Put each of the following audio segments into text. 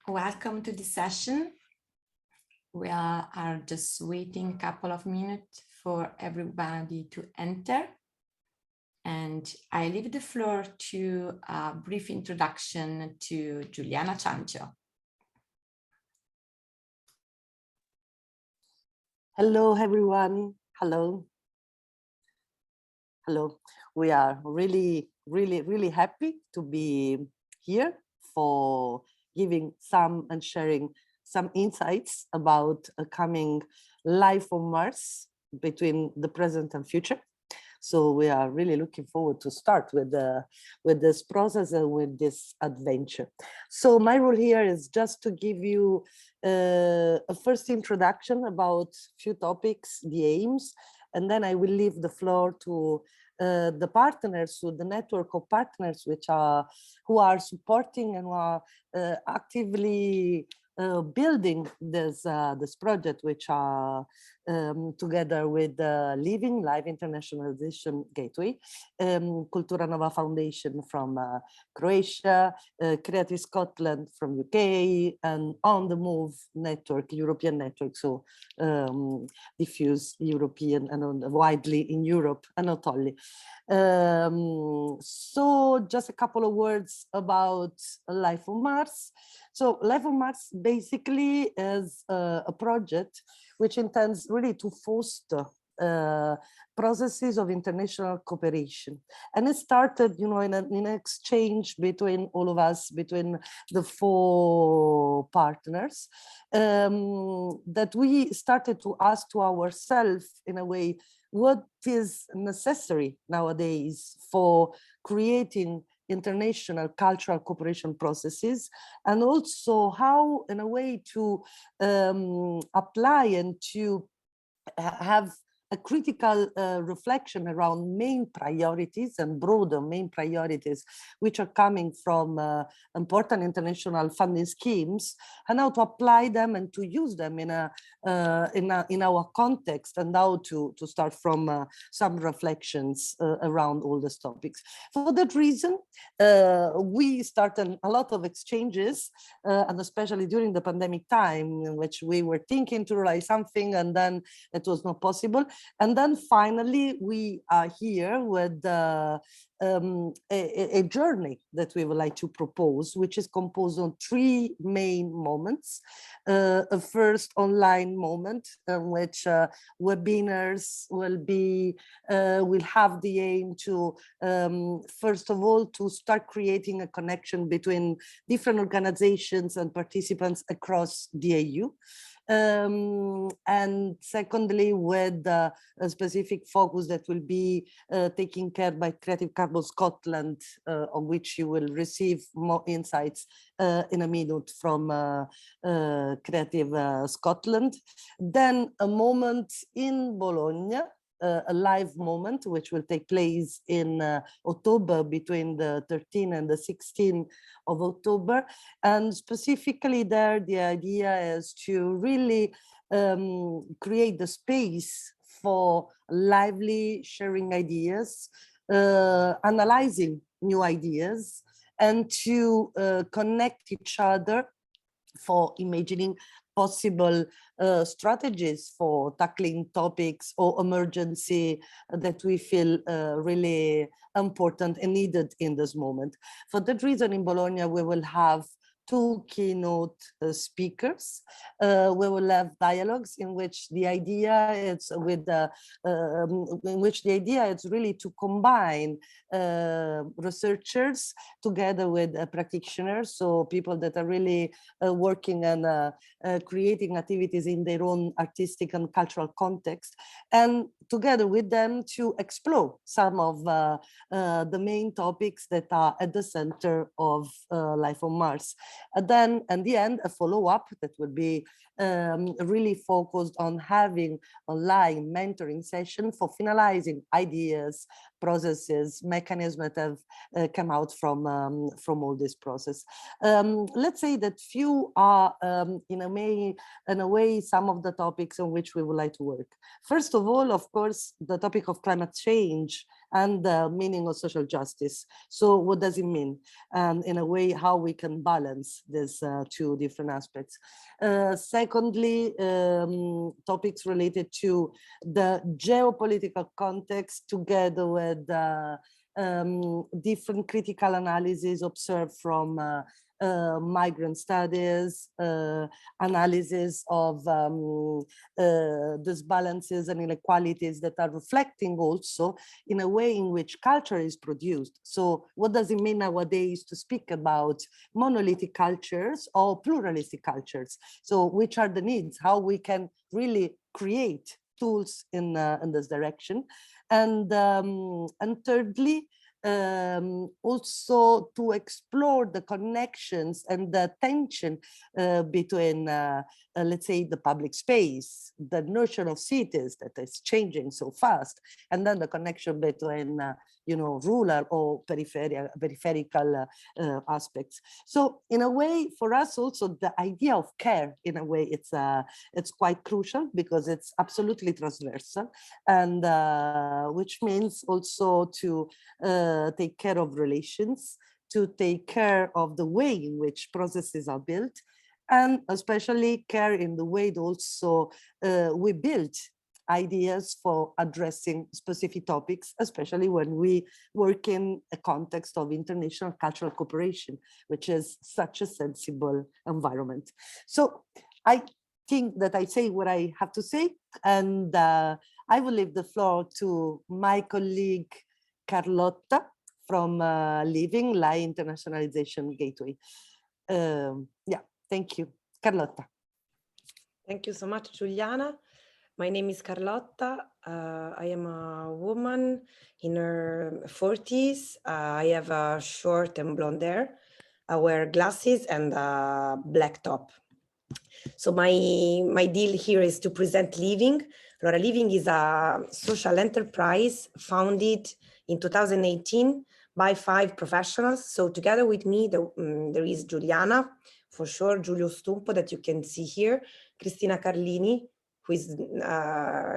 Welcome to the session. We are just waiting a couple of minutes for everybody to enter. And I leave the floor to a brief introduction to Giuliana Ciancio. Hello, everyone. Hello. Hello. We are really happy to be here for giving some and sharing some insights about a coming life on Mars between the present and future. So we are really looking forward to start with this process and with this adventure. So my role here is just to give you a first introduction about a few topics, the aims, and then I will leave the floor to the partners, to the network of partners who are supporting and who are actively building this project, which are together with Liv.in.g Live Internationalization Gateway, Kultura Nova Foundation from Croatia, Creative Scotland from UK, and On the Move network, European network, so diffuse European and widely in Europe and not only. So just a couple of words about Life on Mars. So Life on Mars basically is a project which intends really to foster processes of international cooperation. And it started, in an exchange between all of us, between the 4 partners, that we started to ask to ourselves in a way, what is necessary nowadays for creating international cultural cooperation processes, and also how, in a way, to apply and to have a critical reflection around main priorities and broader main priorities, which are coming from important international funding schemes, and how to apply them and to use them in our context, and how to start from some reflections around all these topics. For that reason, we started a lot of exchanges, and especially during the pandemic time, in which we were thinking to realize something, and then it was not possible. And then finally, we are here with a journey that we would like to propose, which is composed on 3 main moments. A first online moment in which webinars will have the aim to, first of all, to start creating a connection between different organizations and participants across the EU. And secondly, with a specific focus that will be taken care by Creative Carbon Scotland, on which you will receive more insights in a minute from Creative Scotland. Then a moment in Bologna, a live moment, which will take place in October, between the 13th and the 16th of October. And specifically there, the idea is to really create the space for lively sharing ideas, analyzing new ideas, and to connect each other for imagining possible strategies for tackling topics or emergency that we feel really important and needed in this moment. For that reason, in Bologna, we will have 2 keynote speakers. We will have dialogues in which the idea is really to combine researchers together with practitioners, so people that are really working and creating activities in their own artistic and cultural context, and together with them to explore some of the main topics that are at the center of Life on Mars. And then, at the end, a follow-up that will be really focused on having online mentoring session for finalizing ideas, processes, mechanisms that have come out from all this process. Let's say that few are in a way some of the topics on which we would like to work. First of all, of course, the topic of climate change and the meaning of social justice. So what does it mean? In a way, how we can balance these two different aspects. Secondly, topics related to the geopolitical context together with different critical analysis observed from migrant studies, analysis of disbalances and inequalities that are reflecting also in a way in which culture is produced. So what does it mean nowadays to speak about monolithic cultures or pluralistic cultures? So which are the needs, how we can really create tools in this direction. And thirdly, also to explore the connections and the tension between, let's say, the public space, the notion of cities that is changing so fast, and then the connection between, rural or peripheral aspects. So in a way, for us also, the idea of care, in a way, it's quite crucial because it's absolutely transversal, and which means also to take care of relations, to take care of the way in which processes are built, and especially care in the way that also we build ideas for addressing specific topics, especially when we work in a context of international cultural cooperation, which is such a sensible environment. So I think that I say what I have to say, and I will leave the floor to my colleague, Carlotta from Liv.in.g Internationalization Gateway. Yeah, thank you. Carlotta. Thank you so much, Giuliana. My name is Carlotta. I am a woman in her 40s. I have a short and blonde hair. I wear glasses and a black top. So my deal here is to present Liv.in.g. Liv.in.g is a social enterprise founded in 2018 by 5 professionals. So together with me, there is Giuliana, for sure, Giulio Stumpo that you can see here, Cristina Carlini, who is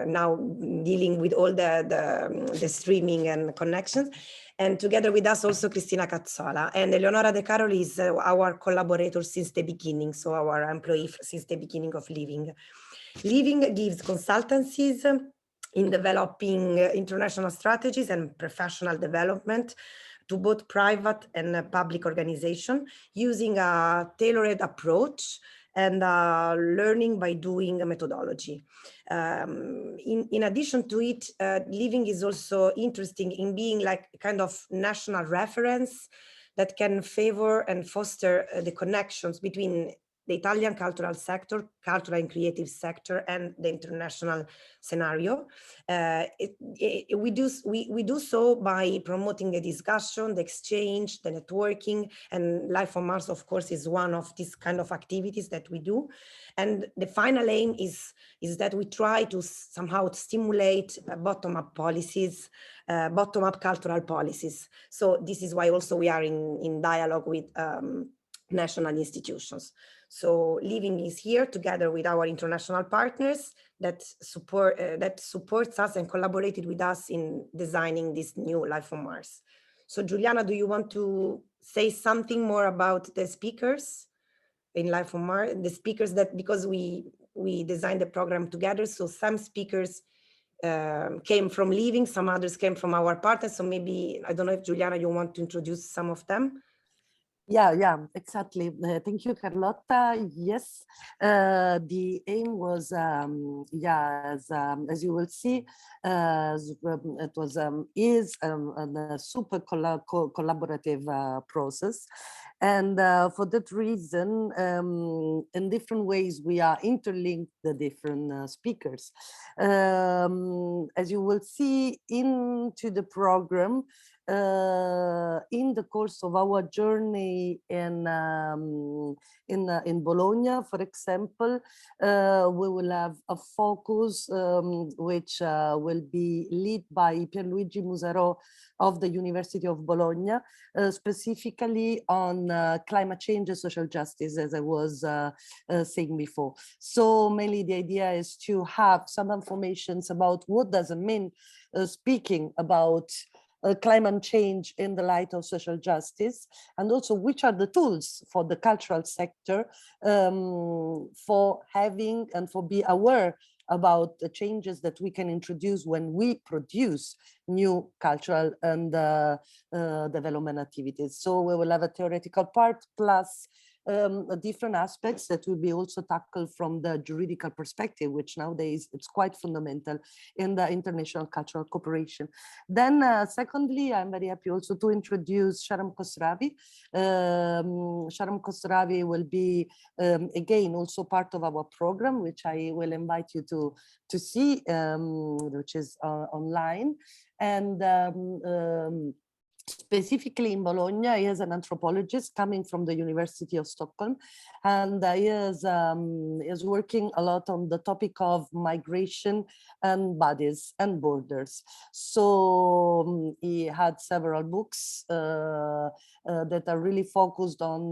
now dealing with all the streaming and connections. And together with us also Cristina Cazzola. And Eleonora De Caroli is our collaborator since the beginning, so our employee since the beginning of Liv.in.g. Liv.in.g gives consultancies in developing international strategies and professional development to both private and public organizations using a tailored approach and learning by doing a methodology. In addition to it, Liv.in.g is also interesting in being like a kind of national reference that can favor and foster the connections between the Italian cultural sector, cultural and creative sector, and the international scenario. We do so by promoting the discussion, the exchange, the networking, and Life on Mars, of course, is one of these kind of activities that we do. And the final aim is that we try to somehow stimulate bottom-up policies, bottom-up cultural policies. So this is why also we are in dialogue with national institutions. So Liv.in.g is here together with our international partners that supports us and collaborated with us in designing this new Life on Mars. So Giuliana, do you want to say something more about the speakers in Life on Mars? The speakers that, because we designed the program together, so some speakers came from Liv.in.g, some others came from our partners. So maybe, I don't know if Giuliana, you want to introduce some of them? Yeah, exactly. Thank you, Carlotta. Yes, the aim was, as you will see, it was is a super collaborative process, and for that reason, in different ways we are interlinked the different speakers. As you will see into the program, in the course of our journey in Bologna, for example, we will have a focus which will be led by Pierluigi Musarò of the University of Bologna, specifically on climate change and social justice, as I was saying before. So mainly the idea is to have some information about what does it mean speaking about climate change in the light of social justice, and also which are the tools for the cultural sector for having and for be aware about the changes that we can introduce when we produce new cultural and development activities. So we will have a theoretical part plus different aspects that will be also tackled from the juridical perspective, which nowadays it's quite fundamental in the international cultural cooperation. Then secondly, I'm very happy also to introduce Sharon Kosravi. Sharon Kosravi will be again also part of our program, which I will invite you to see, which is online. And specifically in Bologna, he is an anthropologist coming from the University of Stockholm, and he is working a lot on the topic of migration and bodies and borders. So he had several books that are really focused on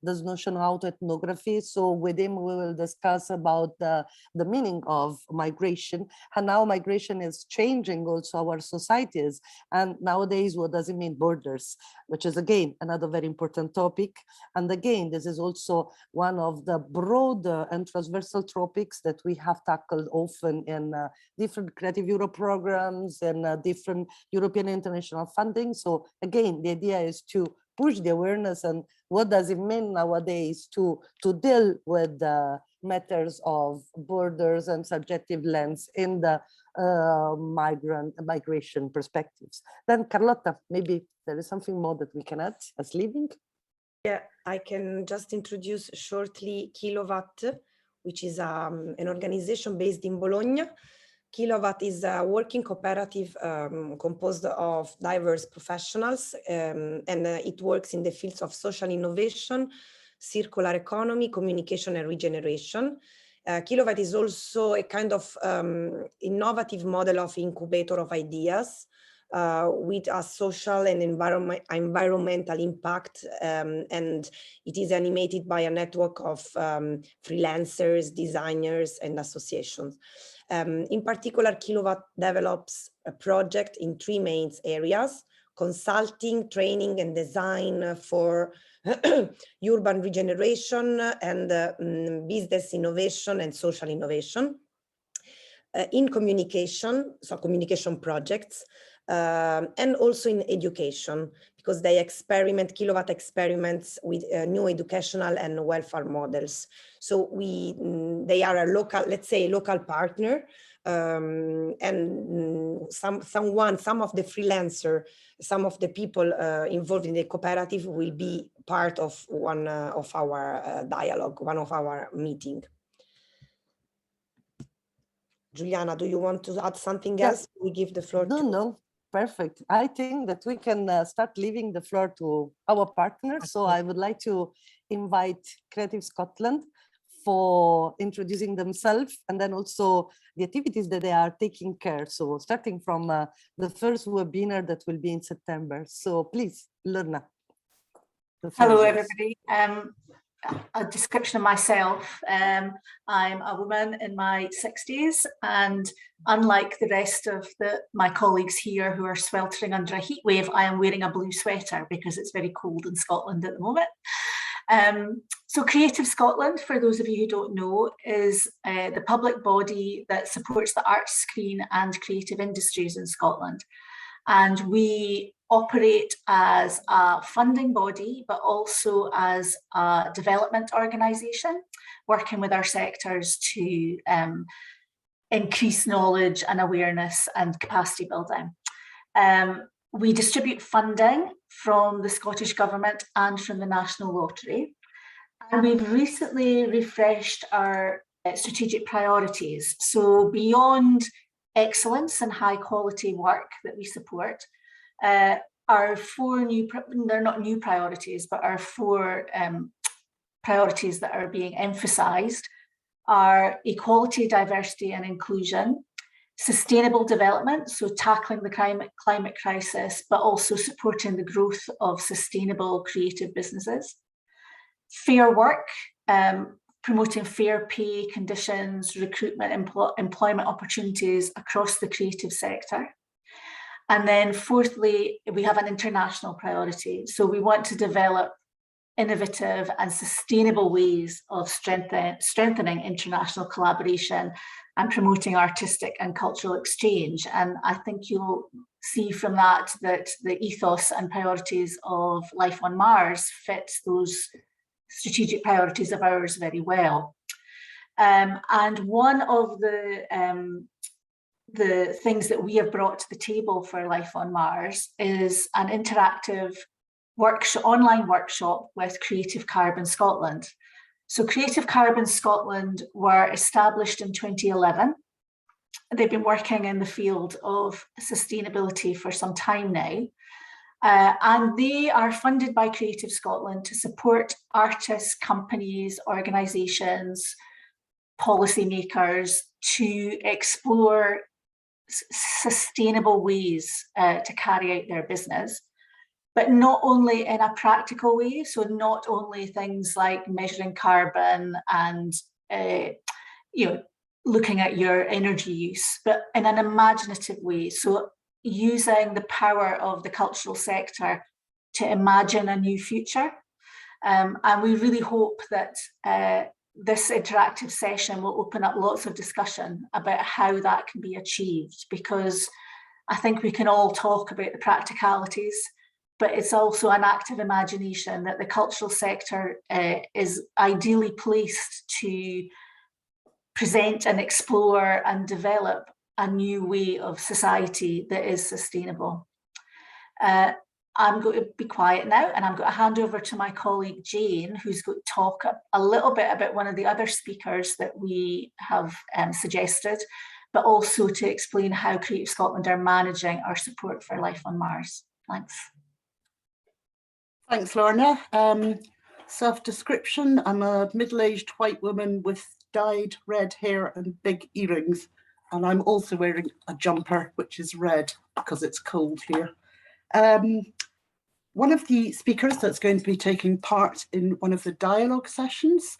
this notion of ethnography. So with him, we will discuss about the meaning of migration, and how migration is changing also our societies. And nowadays, what does it mean? Borders, which is again another very important topic. And again, this is also one of the broader and transversal topics that we have tackled often in different Creative Europe programs and different European international funding. So again, the idea is to push the awareness and what does it mean nowadays to deal with the matters of borders and subjective lens in the migration perspectives. Then Carlotta, maybe there is something more that we can add as Liv.in.g. Yeah, I can just introduce shortly Kilowatt, which is an organization based in Bologna. Kilowatt is a working cooperative composed of diverse professionals, and it works in the fields of social innovation, circular economy, communication, and regeneration. Kilowatt is also a kind of innovative model of incubator of ideas with a social and environmental impact, and it is animated by a network of freelancers, designers, and associations. In particular, Kilowatt develops a project in three main areas: consulting, training, and design for urban regeneration and business innovation and social innovation. In communication, so communication projects, and also in education, because they Kilowatt experiments with new educational and welfare models. So they are a local, let's say, local partner, and some of the freelancer, some of the people involved in the cooperative will be part of one of our dialogue, one of our meeting. Juliana, do you want to add something else? We give the floor to... No, perfect. I think that we can start leaving the floor to our partners. So I would like to invite Creative Scotland for introducing themselves, and then also the activities that they are taking care. So starting from the first webinar that will be in September. So please, Lorna. Hello, everybody. A description of myself. I'm a woman in my 60s, and unlike the rest of my colleagues here who are sweltering under a heat wave, I am wearing a blue sweater because it's very cold in Scotland at the moment. So Creative Scotland, for those of you who don't know, is the public body that supports the arts, screen and creative industries in Scotland. And we operate as a funding body, but also as a development organisation, working with our sectors to increase knowledge and awareness and capacity building. We distribute funding from the Scottish Government and from the National Lottery. And we've recently refreshed our strategic priorities. So beyond excellence and high quality work that we support, our four new, they're not new priorities, but our four priorities that are being emphasised are equality, diversity and inclusion, sustainable development, so tackling the climate crisis, but also supporting the growth of sustainable creative businesses, fair work, promoting fair pay conditions, recruitment, employment opportunities across the creative sector. And then fourthly, we have an international priority. So we want to develop innovative and sustainable ways of strengthening international collaboration and promoting artistic and cultural exchange. And I think you'll see from that the ethos and priorities of Life on Mars fits those strategic priorities of ours very well. And one of the things that we have brought to the table for Life on Mars is an interactive online workshop with Creative Carbon Scotland. So Creative Carbon Scotland were established in 2011. They've been working in the field of sustainability for some time now. And they are funded by Creative Scotland to support artists, companies, organisations, policymakers to explore sustainable ways to carry out their business, but not only in a practical way. So not only things like measuring carbon and looking at your energy use, but in an imaginative way. So using the power of the cultural sector to imagine a new future. And we really hope that this interactive session will open up lots of discussion about how that can be achieved, because I think we can all talk about the practicalities, but it's also an active imagination that the cultural sector is ideally placed to present and explore and develop a new way of society that is sustainable. I'm going to be quiet now, and I'm going to hand over to my colleague Jane, who's going to talk a little bit about one of the other speakers that we have suggested, but also to explain how Creative Scotland are managing our support for Life on Mars. Thanks. Thanks, Lorna. Self-description: I'm a middle-aged white woman with dyed red hair and big earrings, and I'm also wearing a jumper which is red because it's cold here. One of the speakers that's going to be taking part in one of the dialogue sessions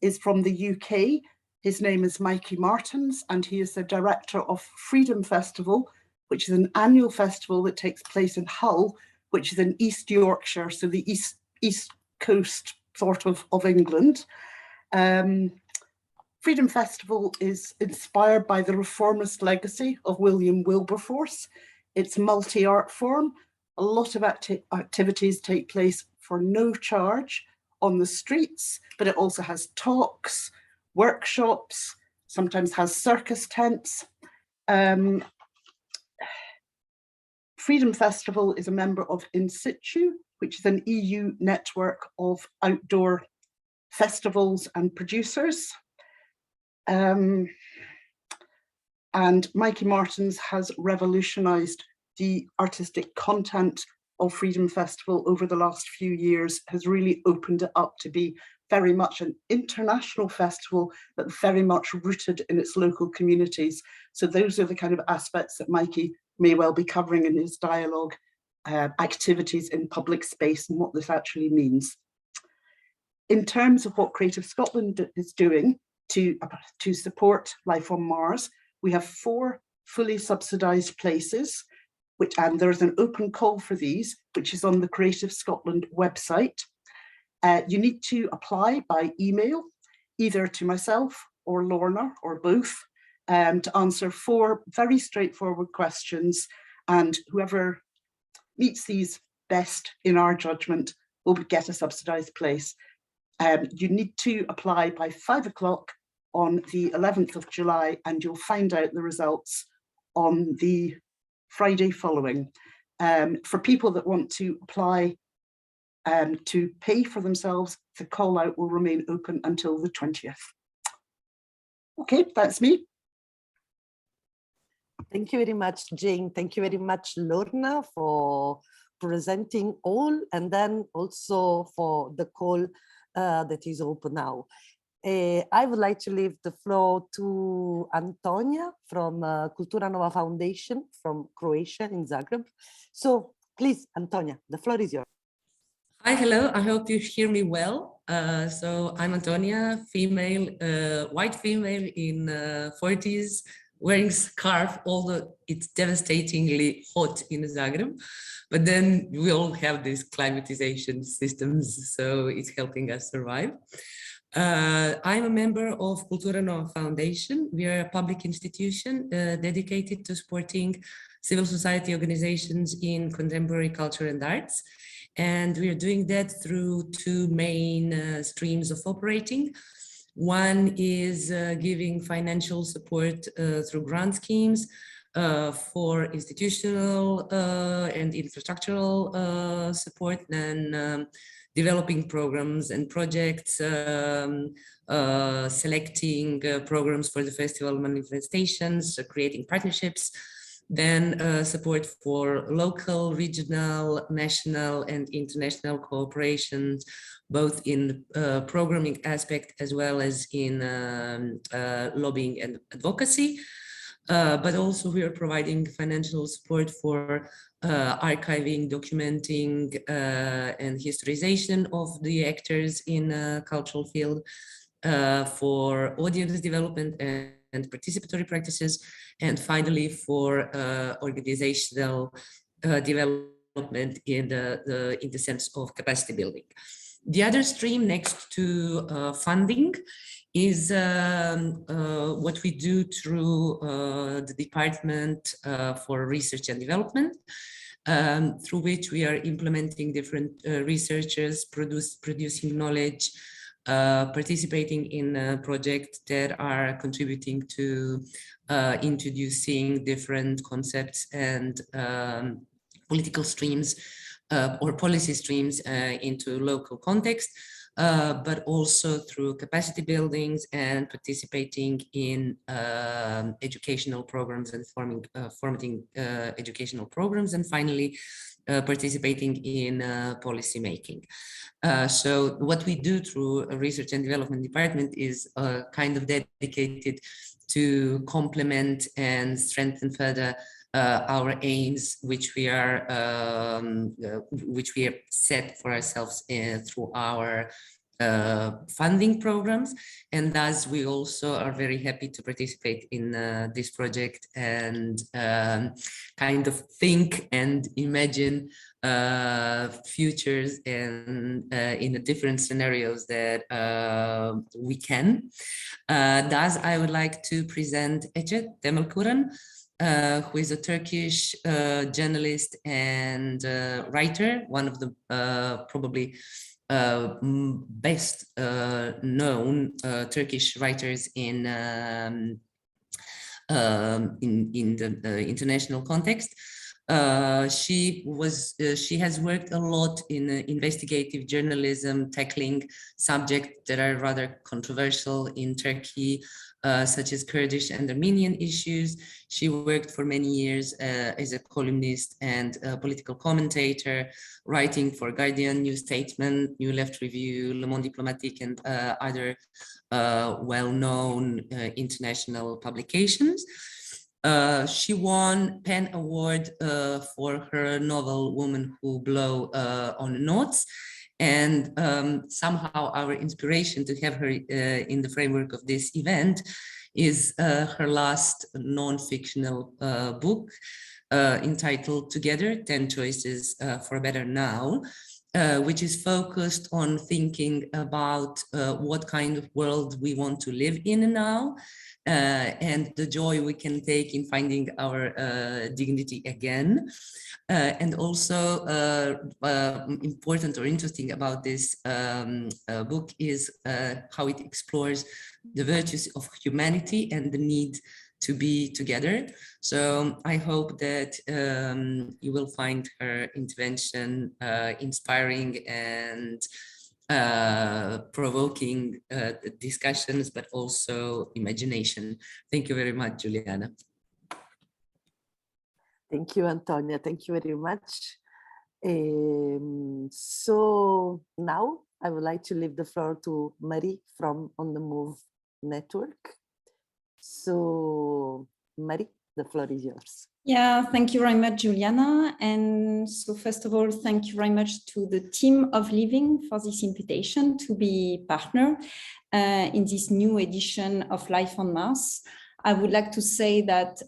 is from the UK. His name is Mikey Martins, and he is the director of Freedom Festival, which is an annual festival that takes place in Hull, which is in East Yorkshire, so the east coast sort of England. Freedom Festival is inspired by the reformist legacy of William Wilberforce. It's multi-art form. A lot of activities take place for no charge on the streets, but it also has talks, workshops, sometimes has circus tents. Freedom Festival is a member of In Situ, which is an EU network of outdoor festivals and producers. And Mikey Martins has revolutionised the artistic content of Freedom Festival over the last few years, has really opened it up to be very much an international festival, but very much rooted in its local communities. So those are the kind of aspects that Mikey may well be covering in his dialogue, activities in public space and what this actually means. In terms of what Creative Scotland is doing to support Life on Mars, we have 4 fully subsidised places, and there's an open call for these, which is on the Creative Scotland website. You need to apply by email, either to myself or Lorna or both, to answer 4 very straightforward questions, and whoever meets these best in our judgment will get a subsidised place. You need to apply by 5 o'clock on the 11th of July, and you'll find out the results on the Friday following. For people that want to apply to pay for themselves, the call out will remain open until the 20th. Okay, that's me. Thank you very much, Jane. Thank you very much, Lorna, for presenting all, and then also for the call that is open now. I would like to leave the floor to Antonia from Kultura Nova Foundation from Croatia in Zagreb. So please, Antonia, the floor is yours. Hi, hello. I hope you hear me well. So I'm Antonia, female, white female in 40s, wearing scarf, although it's devastatingly hot in Zagreb. But then we all have these climatization systems, so it's helping us survive. I'm a member of Kultura Nova Foundation. We are a public institution dedicated to supporting civil society organizations in contemporary culture and arts. And we are doing that through two main streams of operating. One is giving financial support through grant schemes for institutional and infrastructural support, and developing programs and projects, selecting programs for the festival manifestations, creating partnerships, then support for local, regional, national, and international cooperations, both in programming aspect as well as in lobbying and advocacy. But also we are providing financial support for archiving, documenting, and historization of the actors in cultural field, for audience development and participatory practices, and finally for organizational development in the sense of capacity building. The other stream next to funding is what we do through the Department for Research and Development, through which we are implementing different researchers, producing knowledge, participating in projects that are contributing to introducing different concepts and political streams or policy streams into local context, but also through capacity buildings and participating in educational programs and formatting educational programs, and finally participating in policy making. So what we do through a research and development department is kind of dedicated to complement and strengthen further our aims, which we have set for ourselves through our funding programs. And thus we also are very happy to participate in this project and kind of think and imagine futures and in the different scenarios that we can. Thus I would like to present Ece Demirkuran, who is a Turkish journalist and writer, one of the probably best known Turkish writers in the international context. She has worked a lot in investigative journalism, tackling subjects that are rather controversial in Turkey, such as Kurdish and Armenian issues. She worked for many years as a columnist and a political commentator, writing for Guardian, New Statesman, New Left Review, Le Monde Diplomatique, and other well-known international publications. She won PEN Award for her novel Women Who Blow on Notes. And somehow our inspiration to have her in the framework of this event is her last non-fictional book entitled Together, 10 Choices for a Better Now, which is focused on thinking about what kind of world we want to live in now, and the joy we can take in finding our dignity again. And also important or interesting about this book is how it explores the virtues of humanity and the need to be together. So I hope that you will find her intervention inspiring and provoking discussions, but also imagination. Thank you very much, Juliana. Thank you, Antonia. Thank you very much. So now I would like to leave the floor to Marie from On the Move Network. So Marie, the floor is yours. Yeah, thank you very much, Juliana. And so first of all, thank you very much to the team of Liv.in for this invitation to be partner in this new edition of Life on Mars. I would like to say that,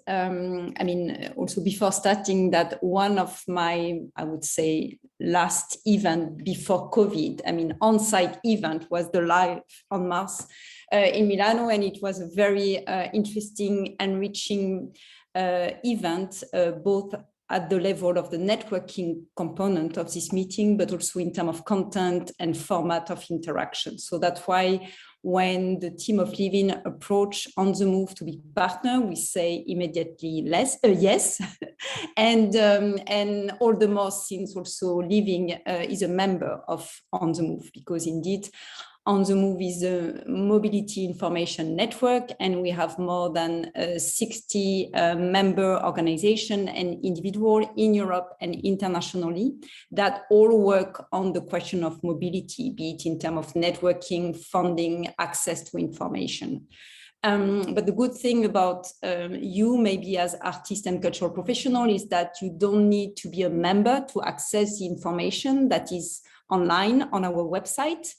also before starting, that one of my, I would say, last event before COVID, on-site event was the Life on Mars in Milano, and it was a very interesting, enriching event, both at the level of the networking component of this meeting, but also in terms of content and format of interaction. So that's why when the team of Liv.in approach On the Move to be partner, we say immediately yes, and all the more since also Liv.in is a member of On the Move, because indeed On the Move is a mobility information network, and we have more than 60 member organizations and individuals in Europe and internationally that all work on the question of mobility, be it in terms of networking, funding, access to information. But the good thing about you, maybe as artist and cultural professional, is that you don't need to be a member to access the information that is online on our website.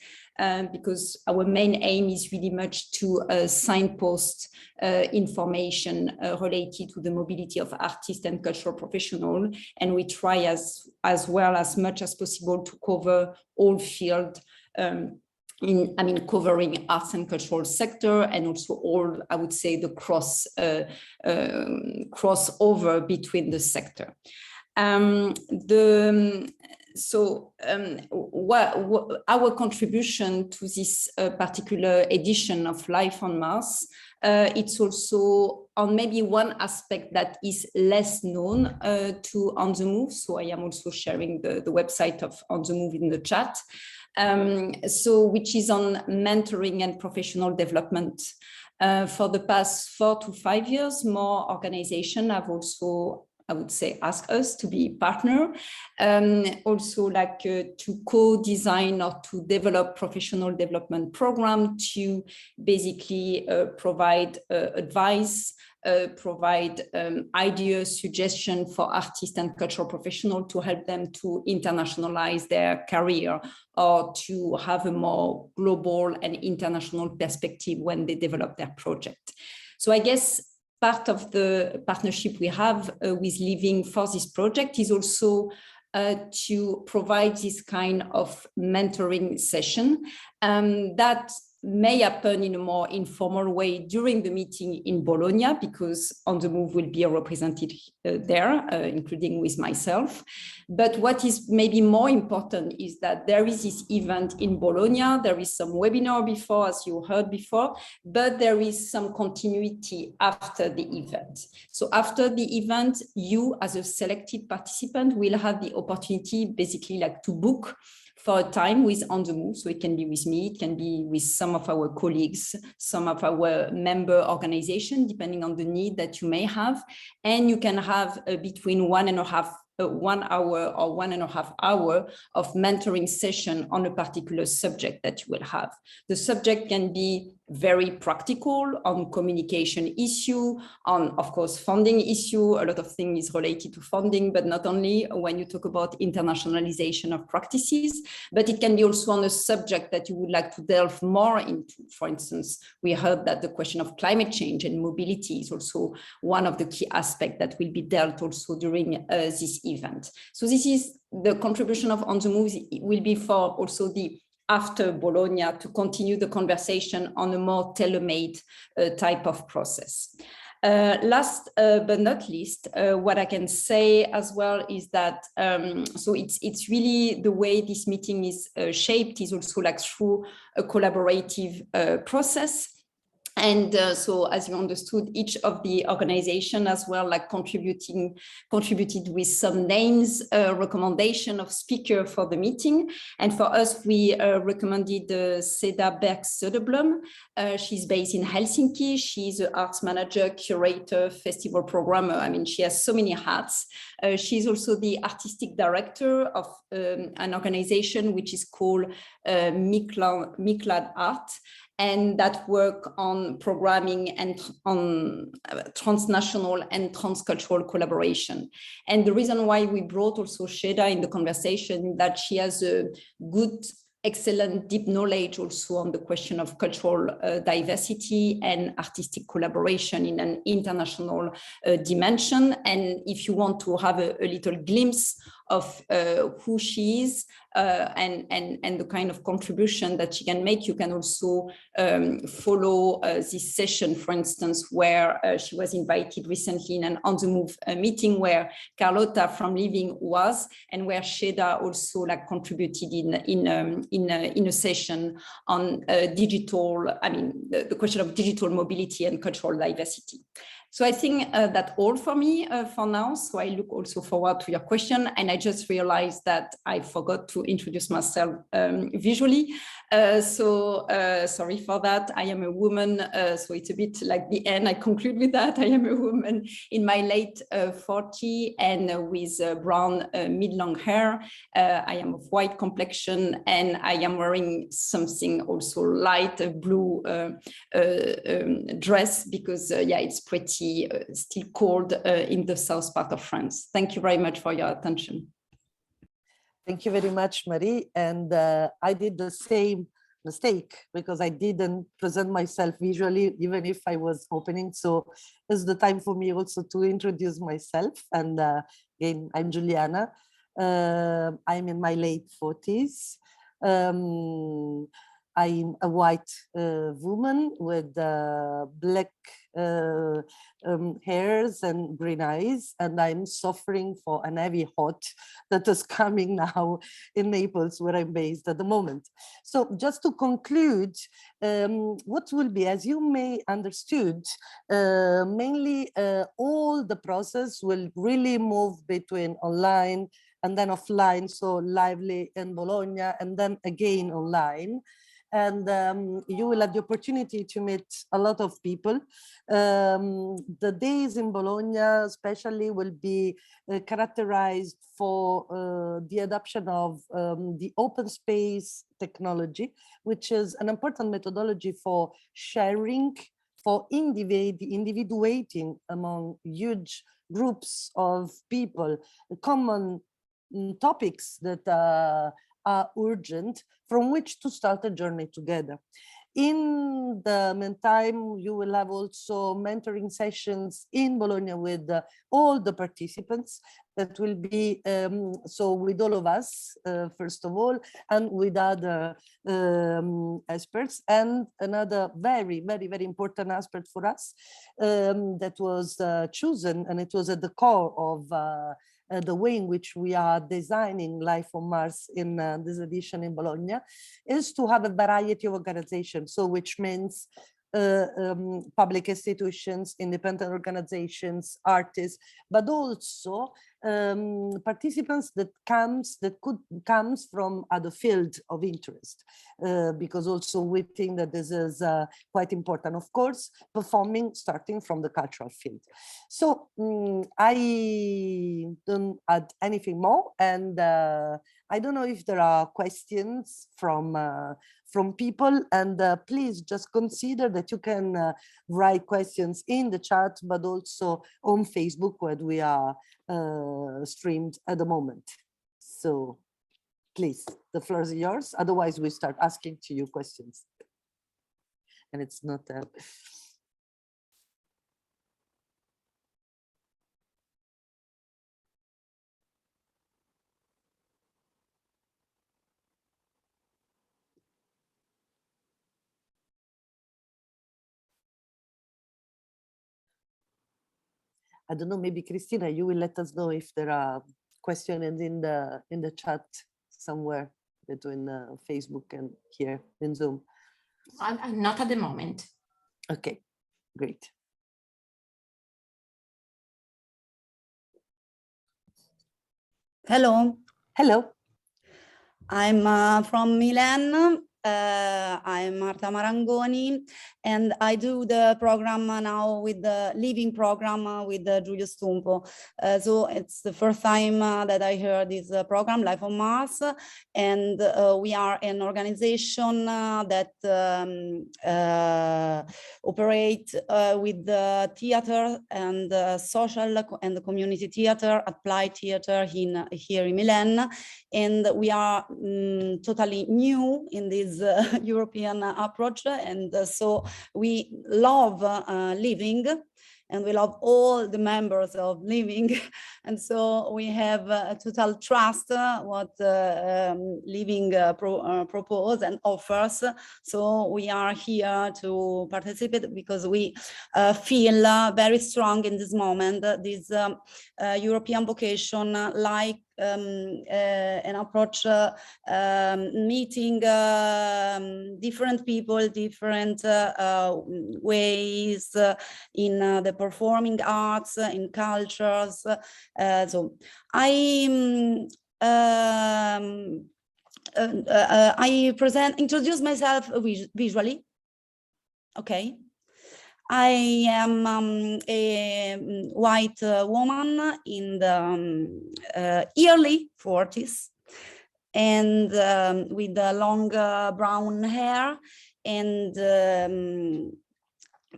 Because our main aim is really much to signpost information related to the mobility of artists and cultural professionals, and we try as well as much as possible to cover all fields. Covering arts and cultural sector, and also all, I would say, the crossover between the sector. Our contribution to this particular edition of Life on Mars, it's also on maybe one aspect that is less known to On the Move. So I am also sharing the website of On the Move in the chat. Which is on mentoring and professional development. For the past 4 to 5 years, more organizations have also, I would say, ask us to be partner, also like to co-design or to develop professional development program to basically provide advice, provide ideas, suggestions for artists and cultural professionals to help them to internationalize their career or to have a more global and international perspective when they develop their project. So I guess part of the partnership we have with Liv.in for this project is also to provide this kind of mentoring session that may happen in a more informal way during the meeting in Bologna, because On the Move will be represented there, including with myself. But what is maybe more important is that there is this event in Bologna, there is some webinar before, as you heard before, but there is some continuity after the event. So after the event, you as a selected participant will have the opportunity basically like to book for a time with On the Move. So it can be with me, it can be with some of our colleagues, some of our member organizations, depending on the need that you may have. And you can have between 1 hour or 1.5 hours of mentoring session on a particular subject that you will have. The subject can be very practical on communication issue, on, of course, funding issue. A lot of things is related to funding, but not only when you talk about internationalization of practices, but it can be also on a subject that you would like to delve more into. For instance, we heard that the question of climate change and mobility is also one of the key aspects that will be dealt also during this event. So this is the contribution of On the Move. It will be for also the after Bologna to continue the conversation on a more tailor-made type of process. Last but not least, what I can say as well is that so it's really the way this meeting is shaped is also like through a collaborative process. And so, as you understood, each of the organization as well, like contributed with some names, recommendation of speaker for the meeting. And for us, we recommended Seda Berg-Söderblom. She's based in Helsinki. She's an arts manager, curator, festival programmer. I mean, she has so many hats. She's also the artistic director of an organization which is called Miklad Art, and that work on programming and on transnational and transcultural collaboration. And the reason why we brought also Seda in the conversation, that she has a good, excellent, deep knowledge also on the question of cultural diversity and artistic collaboration in an international dimension. And if you want to have a little glimpse of who she is and the kind of contribution that she can make, you can also follow this session, for instance, where she was invited recently in an On the Move meeting where Carlotta from Liv.in.g was, and where Seda also like contributed in a session on digital, I mean, the question of digital mobility and cultural diversity. So I think that's all for me for now. So I look also forward to your question. And I just realized that I forgot to introduce myself visually. So sorry for that. I am a woman. So it's a bit like the end. I conclude with that. I am a woman in my late 40 and with brown mid-long hair. I am of white complexion and I am wearing something also light blue dress because yeah, it's pretty still cold in the south part of France. Thank you very much for your attention. Thank you very much, Marie. And I did the same mistake because I didn't present myself visually, even if I was opening. So it's the time for me also to introduce myself. And again, I'm Giuliana. I'm in my late 40s. I'm a white woman with black hairs and green eyes, and I'm suffering for an heavy hot that is coming now in Naples, where I'm based at the moment. So just to conclude, what will be, as you may understood, mainly all the process will really move between online and then offline, so lively in Bologna, and then again online. And you will have the opportunity to meet a lot of people. The days in Bologna especially will be characterized for the adoption of the open space technology, which is an important methodology for sharing, for individuating among huge groups of people, common topics that are urgent, from which to start a journey together. In the meantime, you will have also mentoring sessions in Bologna with all the participants that will be, so with all of us, first of all, and with other experts. And another very, very, very important aspect for us that was chosen, and it was at the core of the way in which we are designing Life on Mars in this edition in Bologna, is to have a variety of organizations. So which means public institutions, independent organizations, artists, but also participants that comes from other fields of interest, because also we think that this is quite important. Of course, performing starting from the cultural field. So I don't add anything more, and I don't know if there are questions from people, and please just consider that you can write questions in the chat, but also on Facebook, where we are streamed at the moment. So please, the floor is yours. Otherwise, we start asking to you questions. And it's not I don't know, maybe Cristina, you will let us know if there are questions in the chat somewhere between Facebook and here in Zoom. Not at the moment. Okay, great. Hello. Hello. I'm from Milan. I'm Marta Marangoni, and I do the program now with the Living program with Giulio Stumpo. So it's the first time that I heard this program, Life on Mars, and we are an organization that operate with the theater and social and community theater, applied theater here in Milan. And we are totally new in this European approach. And so we love living, and we love all the members of Living. And so we have total trust what Living propose and offers. So we are here to participate because we feel very strong in this moment, this European vocation, like an approach meeting different people, different ways in the performing arts, in cultures. So I introduce myself visually. Okay. I am a white woman in the early 40s, and with long brown hair and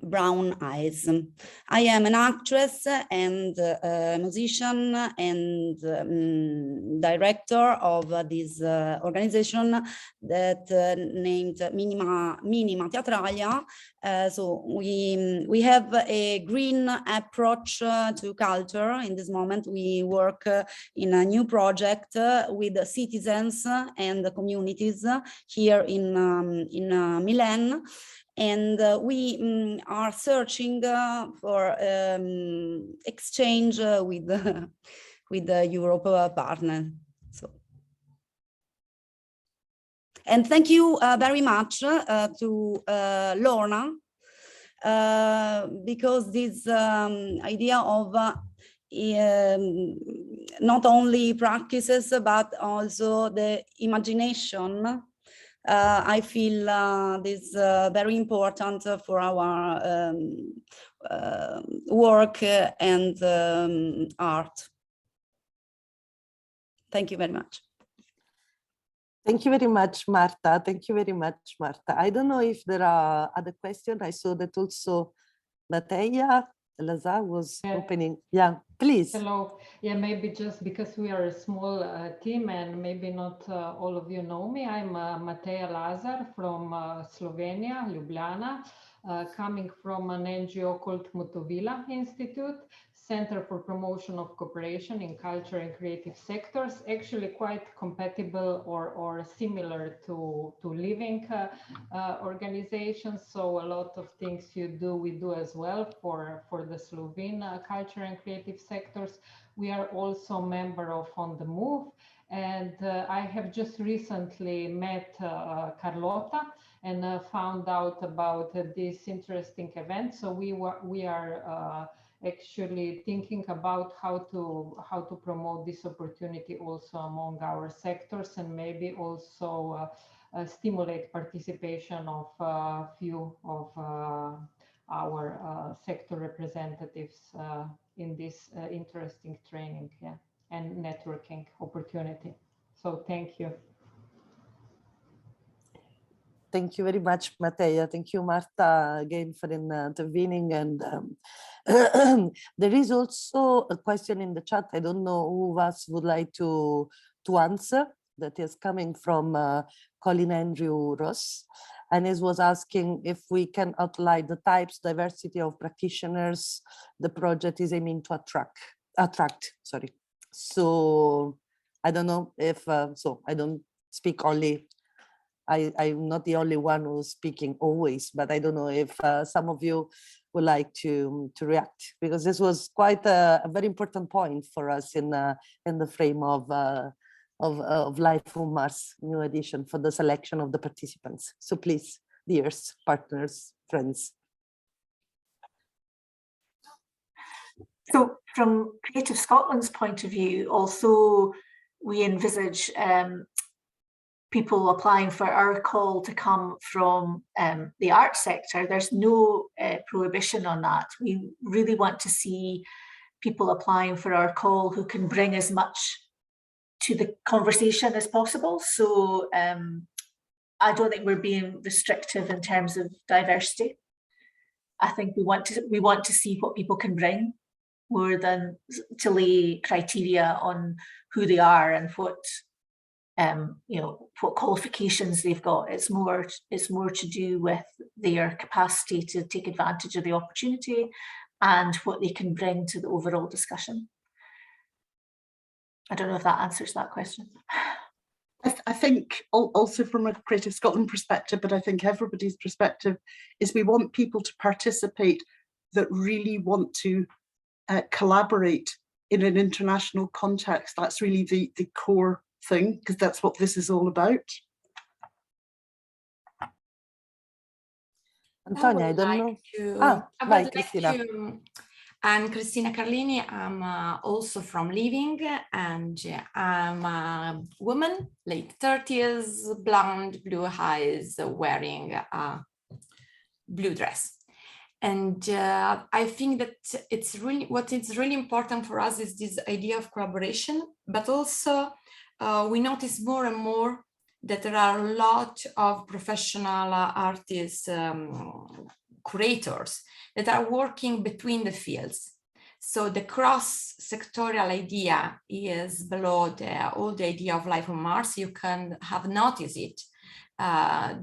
brown eyes. I am an actress and a musician and director of this organization that named Minima Teatralia. So we have a green approach to culture. In this moment, we work in a new project with citizens and the communities here in Milan. And we are searching for exchange with the Europe partner. So, and thank you very much to Lorna, because this idea of not only practices but also the imagination. I feel this very important for our work and art. Thank you very much. Thank you very much, Marta. Thank you very much, Marta. I don't know if there are other questions. I saw that also Nateja Lazar was opening. Yeah, please. Hello. Yeah, maybe just because we are a small team and maybe not all of you know me. I'm Mateja Lazar from Slovenia, Ljubljana, coming from an NGO called Motovila Institute, Center for Promotion of Cooperation in Culture and Creative Sectors, actually quite compatible or similar to Living organizations. So a lot of things we do as well for the Slovene culture and creative sectors. We are also member of On the Move. And I have just recently met Carlotta and found out about this interesting event. So we are actually thinking about how to promote this opportunity also among our sectors, and maybe also stimulate participation of a few of our sector representatives in this interesting training and networking opportunity. So thank you. Thank you very much, Mateja. Thank you, Marta, again for intervening. And there is also a question in the chat. I don't know who of us would like to answer. That is coming from Colin Andrew Ross. And he was asking if we can outline the types, diversity of practitioners the project is aiming to attract. Sorry. So I don't know if, so I don't speak only, I'm not the only one who's speaking always, but I don't know if some of you would like to react, because this was quite a very important point for us in the frame of Life on Mars new edition for the selection of the participants. So please, dears, partners, friends. So from Creative Scotland's point of view, also we envisage people applying for our call to come from the arts sector. There's no prohibition on that. We really want to see people applying for our call who can bring as much to the conversation as possible. So I don't think we're being restrictive in terms of diversity. I think we want to see what people can bring more than to lay criteria on who they are and what what qualifications they've got. It's more to do with their capacity to take advantage of the opportunity and what they can bring to the overall discussion. I don't know if that answers that question. I think also from a Creative Scotland perspective, but I think everybody's perspective is we want people to participate that really want to collaborate in an international context. That's really the core thing, because that's what this is all about. Antonia, I don't know. Vai, Cristina. I'm Cristina Carlini. I'm also from Liv.in.g, and I'm a woman, late 30s, blonde, blue eyes, wearing a blue dress. And I think that what is really important for us is this idea of collaboration, but also we notice more and more that there are a lot of professional artists, curators that are working between the fields. So the cross-sectorial idea is below the old idea of Life on Mars. You can have noticed it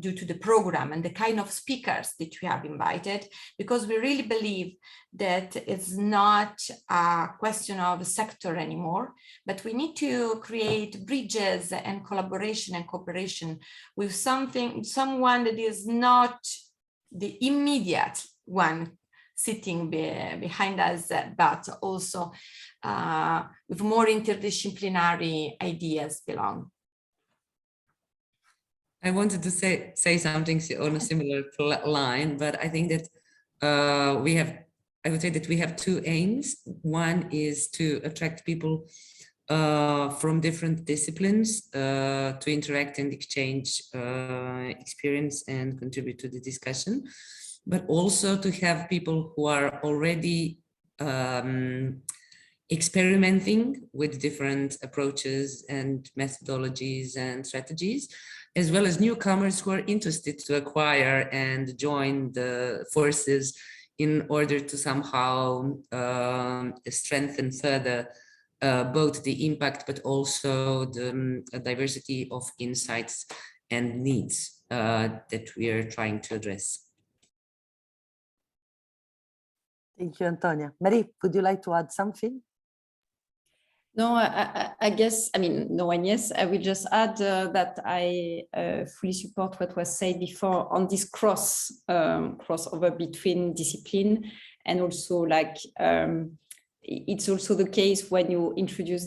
due to the program and the kind of speakers that we have invited, because we really believe that it's not a question of a sector anymore, but we need to create bridges and collaboration and cooperation with someone that is not the immediate one sitting behind us, but also with more interdisciplinary ideas belong. I wanted to say something on a similar line, but I think that I would say that we have two aims. One is to attract people from different disciplines to interact and exchange experience and contribute to the discussion, but also to have people who are already experimenting with different approaches and methodologies and strategies, as well as newcomers who are interested to acquire and join the forces in order to somehow strengthen further both the impact, but also the diversity of insights and needs that we are trying to address. Thank you, Antonia. Marie, would you like to add something? No, I guess, I mean, no and yes, I will just add that I fully support what was said before on this crossover between discipline, and also like it's also the case when you introduce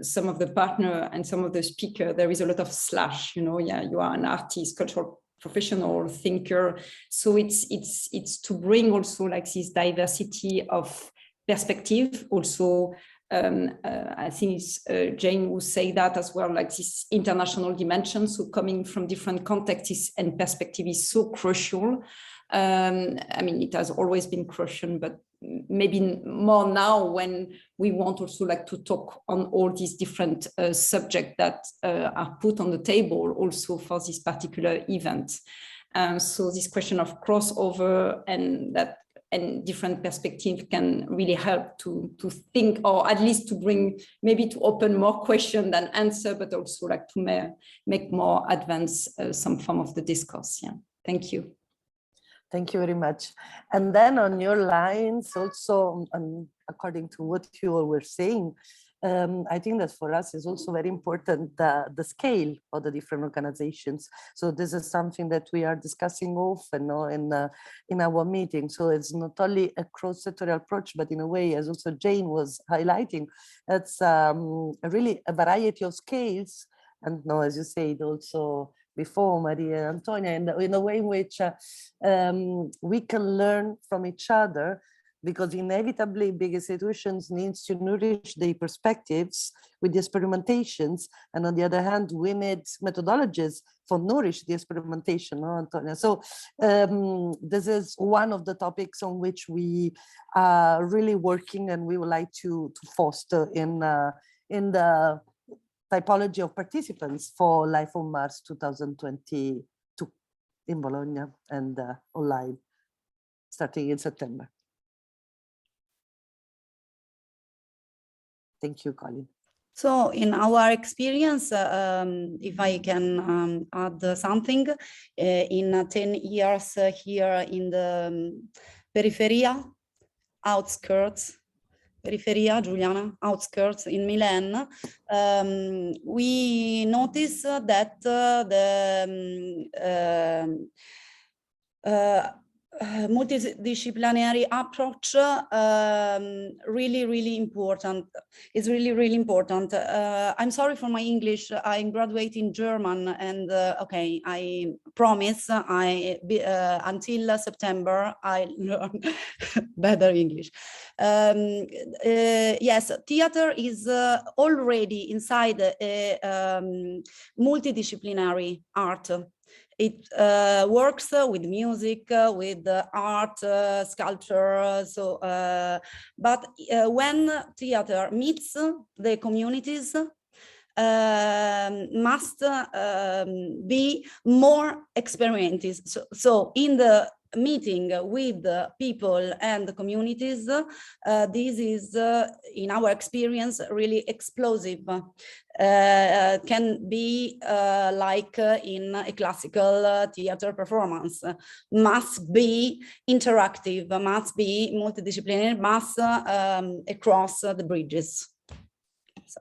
some of the partner and some of the speaker, there is a lot of slash, you are an artist, cultural professional, thinker. So it's to bring also like this diversity of perspective also. I think it's Jane who say that as well, like this international dimension. So coming from different contexts and perspective is so crucial. I mean, it has always been crucial, but maybe more now when we want also like to talk on all these different subjects that are put on the table also for this particular event. So this question of crossover and different perspectives can really help to think, or at least to bring, maybe to open more question than answer, but also like to make more advance some form of the discourse. Yeah, thank you. Thank you very much. And then on your lines also, according to what you were saying, I think that for us is also very important the scale of the different organizations. So this is something that we are discussing often in our meeting. So it's not only a cross-sectorial approach, but in a way, as also Jane was highlighting, it's really a variety of scales. And now, as you said, also before, Maria and Antonia, in a way in which we can learn from each other because inevitably big institutions need to nourish their perspectives with the experimentations, and on the other hand, we need methodologies for nourish the experimentation, no, Antonia? So this is one of the topics on which we are really working, and we would like to foster in the typology of participants for Life on Mars 2022 in Bologna and online starting in September. Thank you, Colin. So in our experience, if I can add something, in 10 years here in the periferia, outskirts, Giuliana, outskirts in Milan, we notice that multidisciplinary approach really important. It's really important. I'm sorry for my English. I'm graduating German, and okay, I promise until September I learn better English. Yes, theater is already inside a multidisciplinary art. It works with music, with art, sculpture. So, but when theater meets the communities, must be more experiences. So in the meeting with the people and the communities, this is, in our experience, really explosive. Can be like in a classical theater performance, must be interactive, must be multidisciplinary, must across the bridges. So.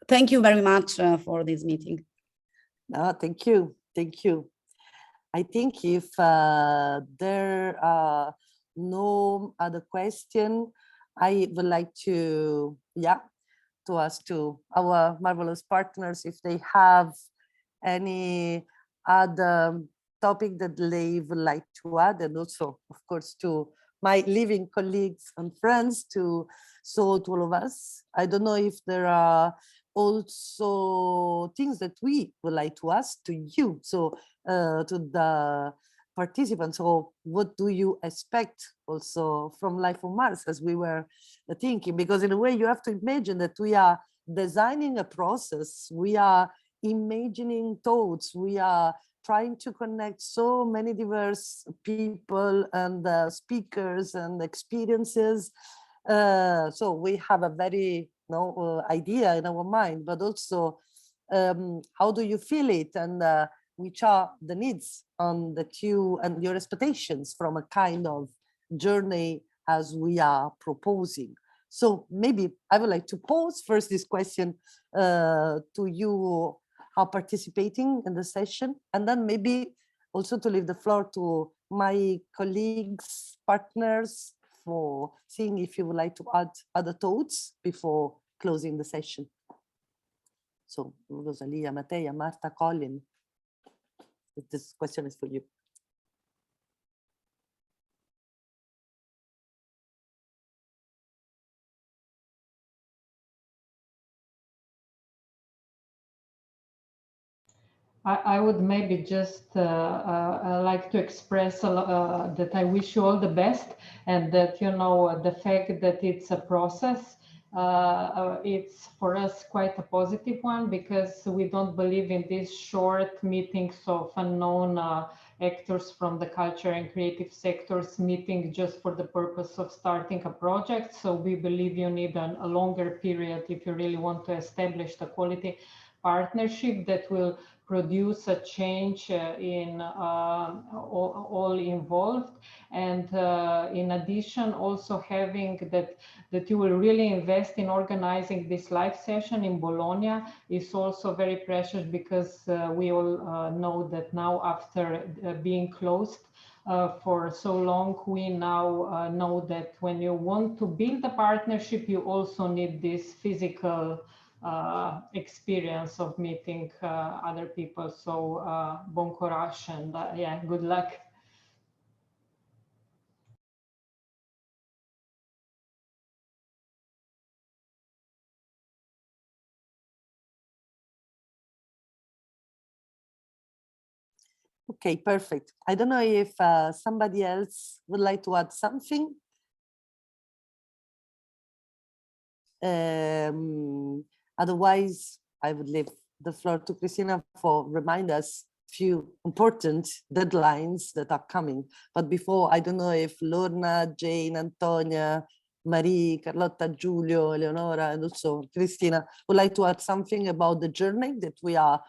Thank you very much for this meeting. No, thank you. Thank you. I think if there are no other question, I would like to, to ask to our marvelous partners if they have any other topic that they would like to add, and also, of course, to my living colleagues and friends, to all of us. I don't know if there are also things that we would like to ask to you, so to the participants, or what do you expect also from Life on Mars, as we were thinking, because in a way you have to imagine that we are designing a process, we are imagining thoughts, we are trying to connect so many diverse people and speakers and experiences. So we have a very idea in our mind, but also how do you feel it, and which are the needs on the queue and your expectations from a kind of journey as we are proposing. So maybe I would like to pose first this question to you are participating in the session, and then maybe also to leave the floor to my colleagues, partners, for seeing if you would like to add other thoughts before closing the session. So Rosalia, Matea, Marta, Colin, this question is for you. I would maybe just like to express that I wish you all the best, and that, you know, the fact that it's a process, it's for us quite a positive one, because we don't believe in these short meetings of unknown actors from the culture and creative sectors meeting just for the purpose of starting a project. So we believe you need a longer period if you really want to establish the quality partnership that will produce a change in all involved. And in addition, also having that you will really invest in organizing this live session in Bologna is also very precious, because we all know that now, after being closed for so long, we now know that when you want to build a partnership, you also need this physical experience of meeting other people. So bon courage and yeah, good luck. Okay, perfect. I don't know if somebody else would like to add something. Otherwise, I would leave the floor to Cristina for remind us few important deadlines that are coming. But before, I don't know if Lorna, Jane, Antonia, Marie, Carlotta, Giulio, Eleonora, and also Cristina would like to add something about the journey that we are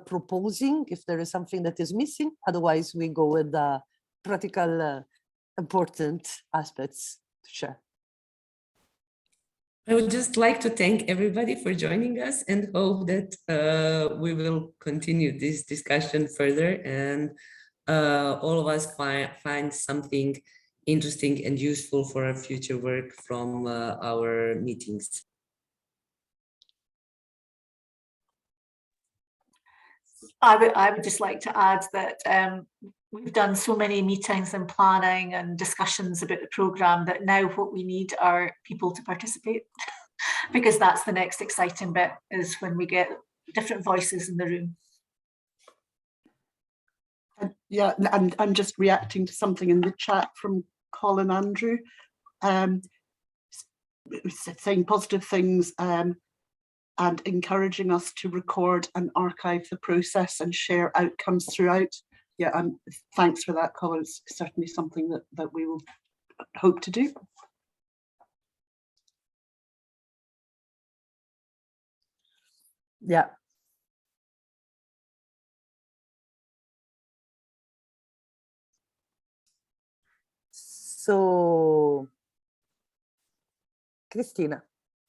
proposing, if there is something that is missing. Otherwise, we go with the practical important aspects to share. I would just like to thank everybody for joining us and hope that we will continue this discussion further and all of us find something interesting and useful for our future work from our meetings. I would just like to add that we've done so many meetings and planning and discussions about the programme that now what we need are people to participate because that's the next exciting bit, is when we get different voices in the room. Yeah, and I'm just reacting to something in the chat from Colin Andrew, saying positive things and encouraging us to record and archive the process and share outcomes throughout. Yeah, thanks for that, Colin. It's certainly something that we will hope to do. Yeah. So, Cristina,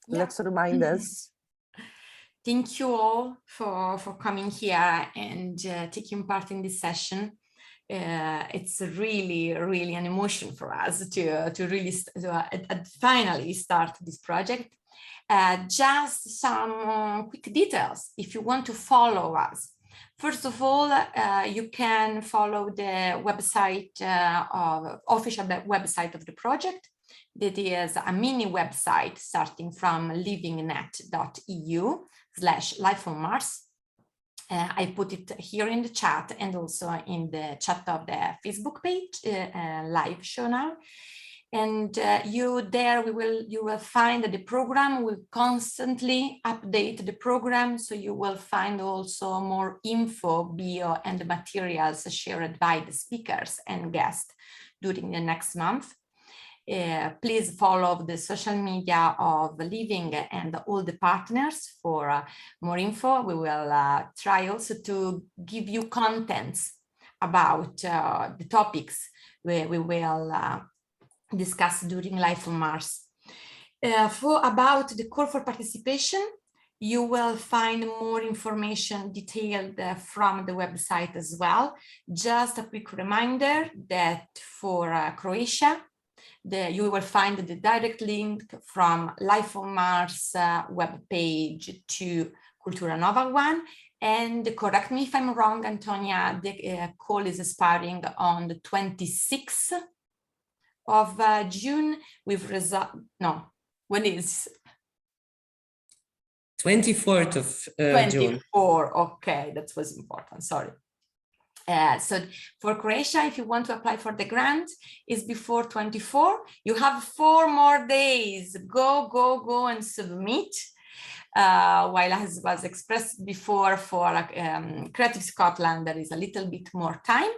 Yeah. let's remind us. Thank you all for coming here and taking part in this session. It's really an emotion for us to really finally start this project. Just some quick details if you want to follow us. First of all, you can follow the website, official website of the project. That is a mini website starting from livingnet.eu/Life on Mars. I put it here in the chat and also in the chat of the Facebook page, live show now. And you will find that the program will constantly update the program. So you will find also more info, bio, and materials shared by the speakers and guests during the next month. Please follow the social media of Living and all the partners for more info. We will try also to give you contents about the topics where we will discuss during Life on Mars. About the call for participation, you will find more information detailed from the website as well. Just a quick reminder that for Croatia, you will find the direct link from Life on Mars webpage to Kultura Nova one. And correct me if I'm wrong, Antonia, the call is expiring on the 26th of June with result. No, when is? 24th of 24, June. Okay, that was important, sorry. So for Croatia, if you want to apply for the grant, is before 24. You have 4 more days. Go and submit. While as was expressed before for Creative Scotland, there is a little bit more time.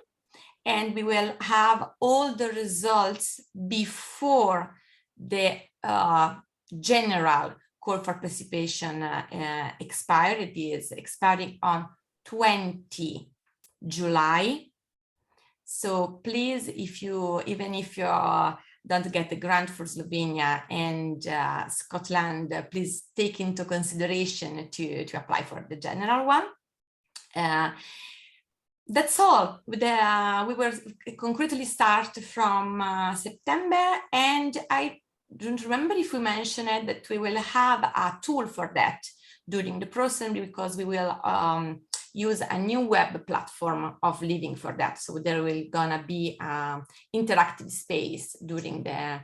And we will have all the results before the general call for participation expire. It is expiring on 20 July. So please, even if you don't get the grant for Slovenia and Scotland, please take into consideration to apply for the general one. That's all. We will concretely start from September, and I don't remember if we mentioned it, that we will have a tool for that. during the process, because we will use a new web platform of Living for that. So there will gonna be an interactive space during the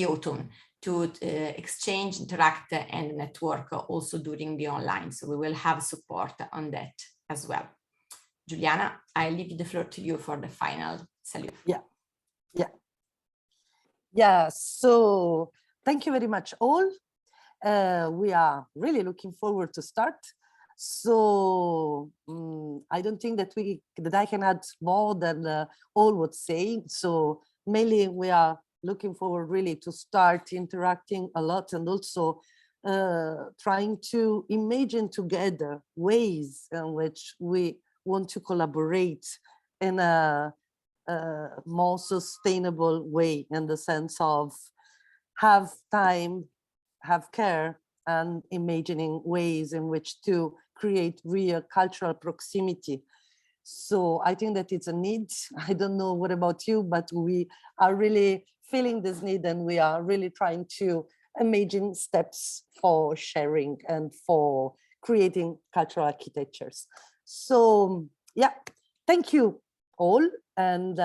autumn to exchange, interact, and network also during the online. So we will have support on that as well. Juliana, I leave the floor to you for the final salute. Yeah, so thank you very much all. We are really looking forward to start. So I don't think that I can add more than all what's saying. So mainly we are looking forward really to start interacting a lot, and also trying to imagine together ways in which we want to collaborate in a more sustainable way, in the sense of have time, have care, and imagining ways in which to create real cultural proximity. So I think that it's a need. I don't know what about you, but we are really feeling this need, and we are really trying to imagine steps for sharing and for creating cultural architectures. So yeah, thank you all. And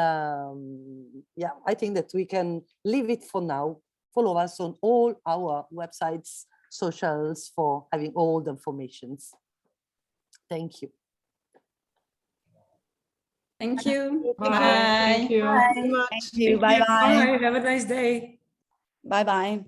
yeah, I think that we can leave it for now. Follow us on all our websites, socials, for having all the informations. Thank you. Thank you. Bye. Bye. Thank you. Thank you very much. Thank you. Bye-bye. Bye. Have a nice day. Bye-bye.